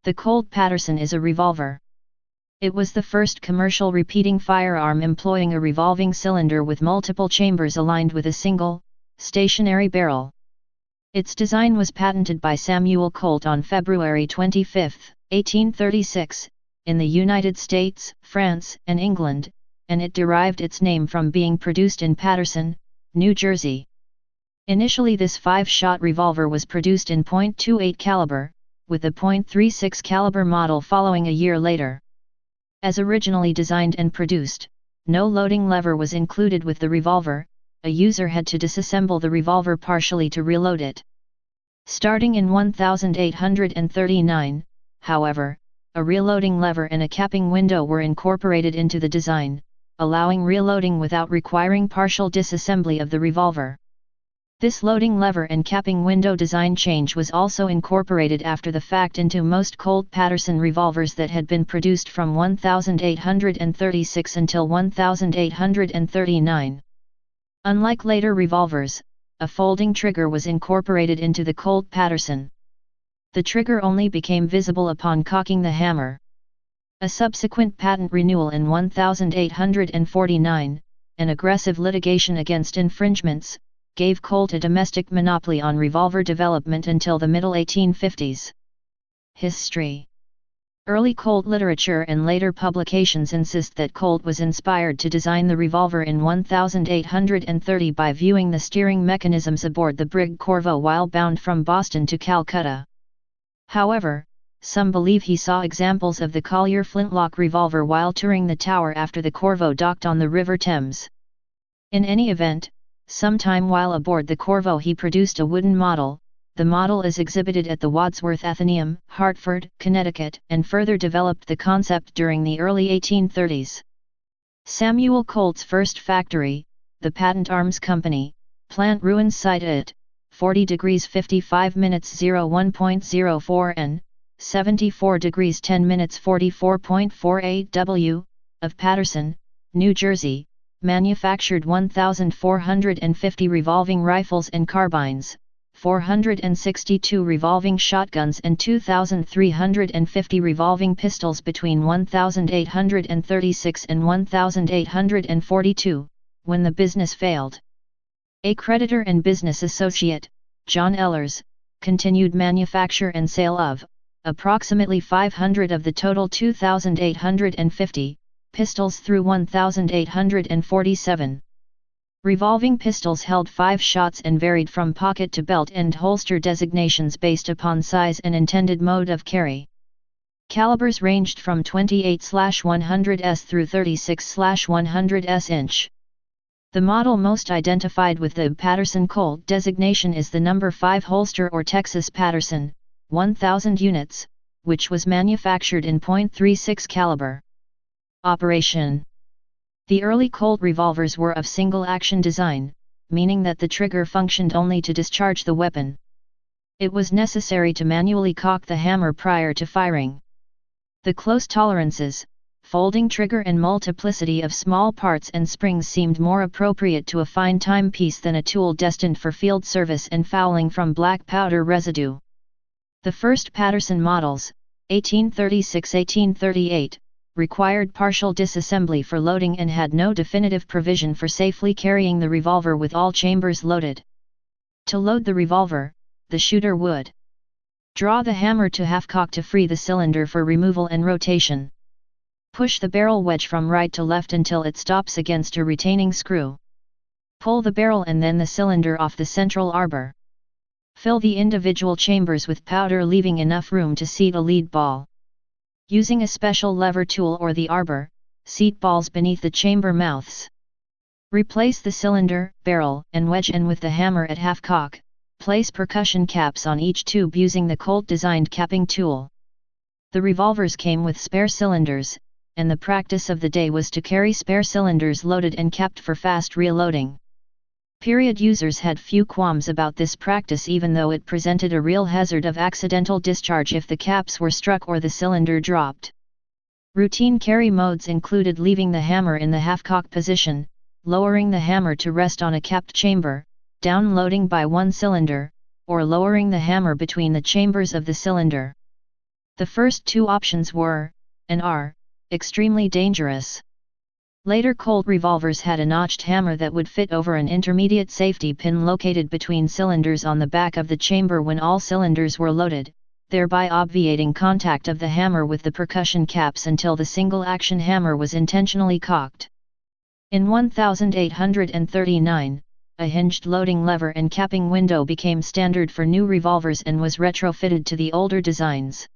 The Colt Paterson is a revolver. It was the first commercial repeating firearm employing a revolving cylinder with multiple chambers aligned with a single, stationary barrel. Its design was patented by Samuel Colt on February 25, 1836, in the United States, France, and England, and it derived its name from being produced in Paterson, New Jersey. Initially this 5-shot revolver was produced in .28 caliber, with the .36 caliber model following a year later. As originally designed and produced, no loading lever was included with the revolver. A user had to disassemble the revolver partially to reload it. Starting in 1839, however, a reloading lever and a capping window were incorporated into the design, allowing reloading without requiring partial disassembly of the revolver. This loading lever and capping window design change was also incorporated after the fact into most Colt Paterson revolvers that had been produced from 1836 until 1839. Unlike later revolvers, a folding trigger was incorporated into the Colt Paterson. The trigger only became visible upon cocking the hammer. A subsequent patent renewal in 1849, and aggressive litigation against infringements, gave Colt a domestic monopoly on revolver development until the middle 1850s. History. Early Colt literature and later publications insist that Colt was inspired to design the revolver in 1830 by viewing the steering mechanisms aboard the brig Corvo while bound from Boston to Calcutta. However, some believe he saw examples of the Collier flintlock revolver while touring the Tower after the Corvo docked on the River Thames. In any event, sometime while aboard the Corvo he produced a wooden model. The model is exhibited at the Wadsworth Athenaeum, Hartford, Connecticut, and further developed the concept during the early 1830s. Samuel Colt's first factory, the Patent Arms Company, plant ruins site at 40 degrees 55 minutes 01.04 N, 74 degrees 10 minutes 44.48 W, of Paterson, New Jersey, manufactured 1,450 revolving rifles and carbines, 462 revolving shotguns and 2,350 revolving pistols between 1836 and 1842, when the business failed. A creditor and business associate, John Ehlers, continued manufacture and sale of approximately 500 of the total 2,850 pistols through 1847. Revolving pistols held 5 shots and varied from pocket to belt and holster designations based upon size and intended mode of carry. Calibers ranged from 28/100s through 36/100s inch. The model most identified with the Paterson Colt designation is the number 5 holster or Texas Paterson, 1,000 units, which was manufactured in .36 caliber. Operation. The early Colt revolvers were of single-action design, meaning that the trigger functioned only to discharge the weapon. It was necessary to manually cock the hammer prior to firing. The close tolerances, folding trigger and multiplicity of small parts and springs seemed more appropriate to a fine timepiece than a tool destined for field service and fouling from black powder residue. The first Paterson models, 1836-1838, required partial disassembly for loading and had no definitive provision for safely carrying the revolver with all chambers loaded. To load the revolver, the shooter would draw the hammer to half-cock to free the cylinder for removal and rotation. Push the barrel wedge from right to left until it stops against a retaining screw. Pull the barrel and then the cylinder off the central arbor. Fill the individual chambers with powder, leaving enough room to seat a lead ball. Using a special lever tool or the arbor, seat balls beneath the chamber mouths. Replace the cylinder, barrel, and wedge, and with the hammer at half-cock, place percussion caps on each tube using the Colt-designed capping tool. The revolvers came with spare cylinders, and the practice of the day was to carry spare cylinders loaded and capped for fast reloading. Period users had few qualms about this practice, even though it presented a real hazard of accidental discharge if the caps were struck or the cylinder dropped. Routine carry modes included leaving the hammer in the half-cock position, lowering the hammer to rest on a capped chamber, downloading by one cylinder, or lowering the hammer between the chambers of the cylinder. The first two options were, and are, extremely dangerous. Later Colt revolvers had a notched hammer that would fit over an intermediate safety pin located between cylinders on the back of the chamber when all cylinders were loaded, thereby obviating contact of the hammer with the percussion caps until the single-action hammer was intentionally cocked. In 1839, a hinged loading lever and capping window became standard for new revolvers and was retrofitted to the older designs.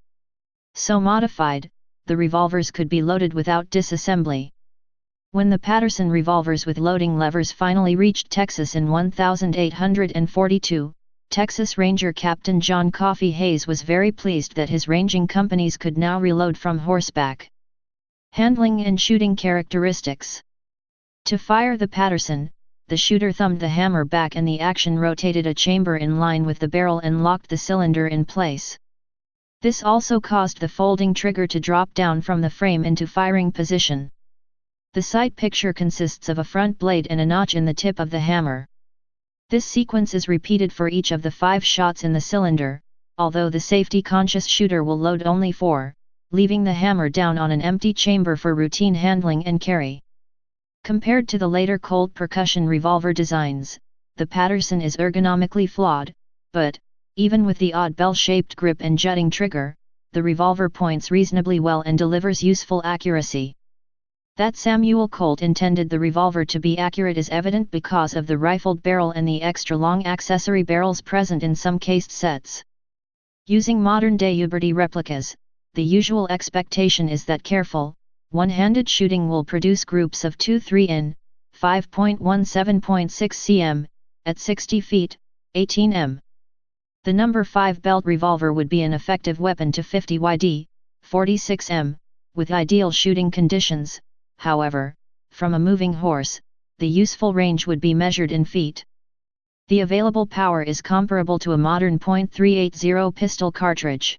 So modified, the revolvers could be loaded without disassembly. When the Paterson revolvers with loading levers finally reached Texas in 1842, Texas Ranger Captain John Coffee Hayes was very pleased that his ranging companies could now reload from horseback. Handling and shooting characteristics. To fire the Paterson, the shooter thumbed the hammer back and the action rotated a chamber in line with the barrel and locked the cylinder in place. This also caused the folding trigger to drop down from the frame into firing position. The sight picture consists of a front blade and a notch in the tip of the hammer. This sequence is repeated for each of the 5 shots in the cylinder, although the safety-conscious shooter will load only 4, leaving the hammer down on an empty chamber for routine handling and carry. Compared to the later Colt percussion revolver designs, the Paterson is ergonomically flawed, but, even with the odd bell-shaped grip and jutting trigger, the revolver points reasonably well and delivers useful accuracy. That Samuel Colt intended the revolver to be accurate is evident because of the rifled barrel and the extra-long accessory barrels present in some cased sets. Using modern-day Uberti replicas, the usual expectation is that careful, one-handed shooting will produce groups of 2-3 in, 5.17.6 cm, at 60 feet, 18 m. The number 5 belt revolver would be an effective weapon to 50 yd, 46 m, with ideal shooting conditions. However, from a moving horse, the useful range would be measured in feet. The available power is comparable to a modern .380 pistol cartridge.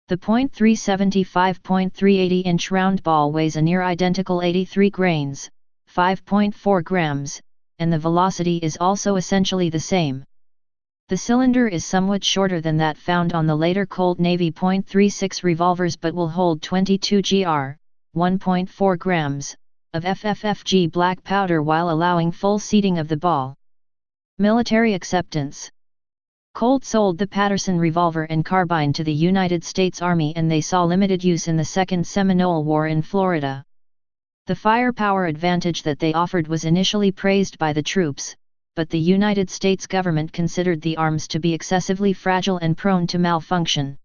The .375-.380-inch round ball weighs a near identical 83 grains, 5.4 grams, and the velocity is also essentially the same. The cylinder is somewhat shorter than that found on the later Colt Navy .36 revolvers but will hold 22 gr. 1.4 grams, of FFFG black powder while allowing full seating of the ball. Military acceptance. Colt sold the Paterson revolver and carbine to the United States Army and they saw limited use in the Second Seminole War in Florida. The firepower advantage that they offered was initially praised by the troops, but the United States government considered the arms to be excessively fragile and prone to malfunction.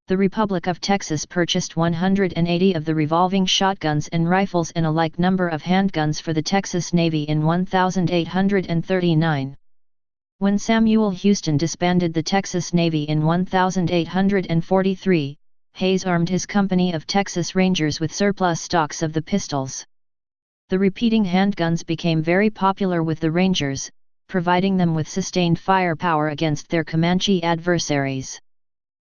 The Republic of Texas purchased 180 of the revolving shotguns and rifles and a like number of handguns for the Texas Navy in 1839. When Samuel Houston disbanded the Texas Navy in 1843, Hayes armed his company of Texas Rangers with surplus stocks of the pistols. The repeating handguns became very popular with the Rangers, providing them with sustained firepower against their Comanche adversaries.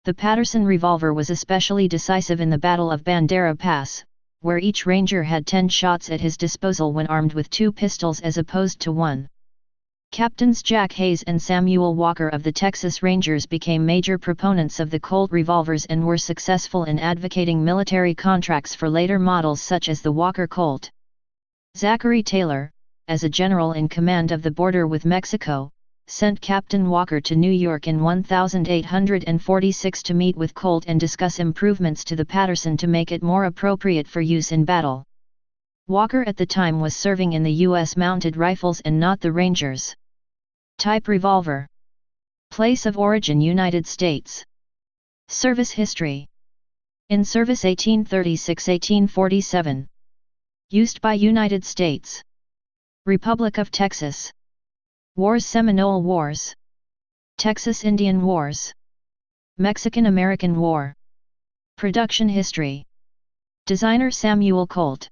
The Paterson revolver was especially decisive in the Battle of Bandera Pass, where each Ranger had 10 shots at his disposal when armed with 2 pistols as opposed to 1. Captains Jack Hayes and Samuel Walker of the Texas Rangers became major proponents of the Colt revolvers and were successful in advocating military contracts for later models such as the Walker Colt. Zachary Tailor, as a general in command of the border with Mexico, sent Captain Walker to New York in 1846 to meet with Colt and discuss improvements to the Paterson to make it more appropriate for use in battle. Walker at the time was serving in the U.S. Mounted Rifles and not the Rangers. Type revolver. Place of origin United States. Service history. In service 1836-1847. Used by United States. Republic of Texas. Wars Seminole Wars. Texas Indian Wars. Mexican-American War. Production history. Designer Samuel Colt.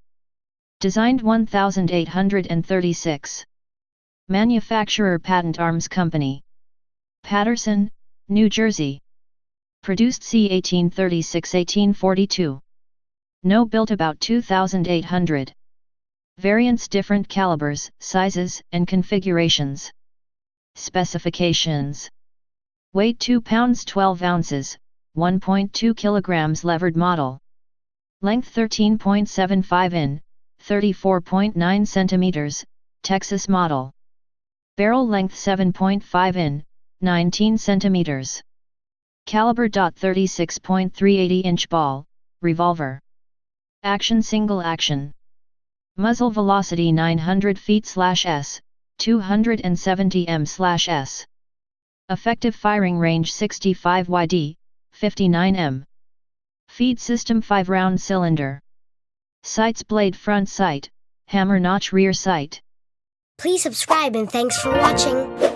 Designed 1836. Manufacturer Patent Arms Company. Paterson, New Jersey. Produced c. 1836-1842. No built about 2,800. Variants different calibers, sizes, and configurations. Specifications. Weight 2 pounds 12 ounces, 1.2 kg levered model. Length 13.75 in, 34.9 cm, Texas model. Barrel length 7.5 in, 19 cm. Caliber .36.380 inch ball, revolver. Action single action. Muzzle velocity 900 feet/s, 270 m/s. Effective firing range 65 yd, 59 m. Feed system 5-round cylinder. Sights blade front sight, hammer notch rear sight. Please subscribe and thanks for watching.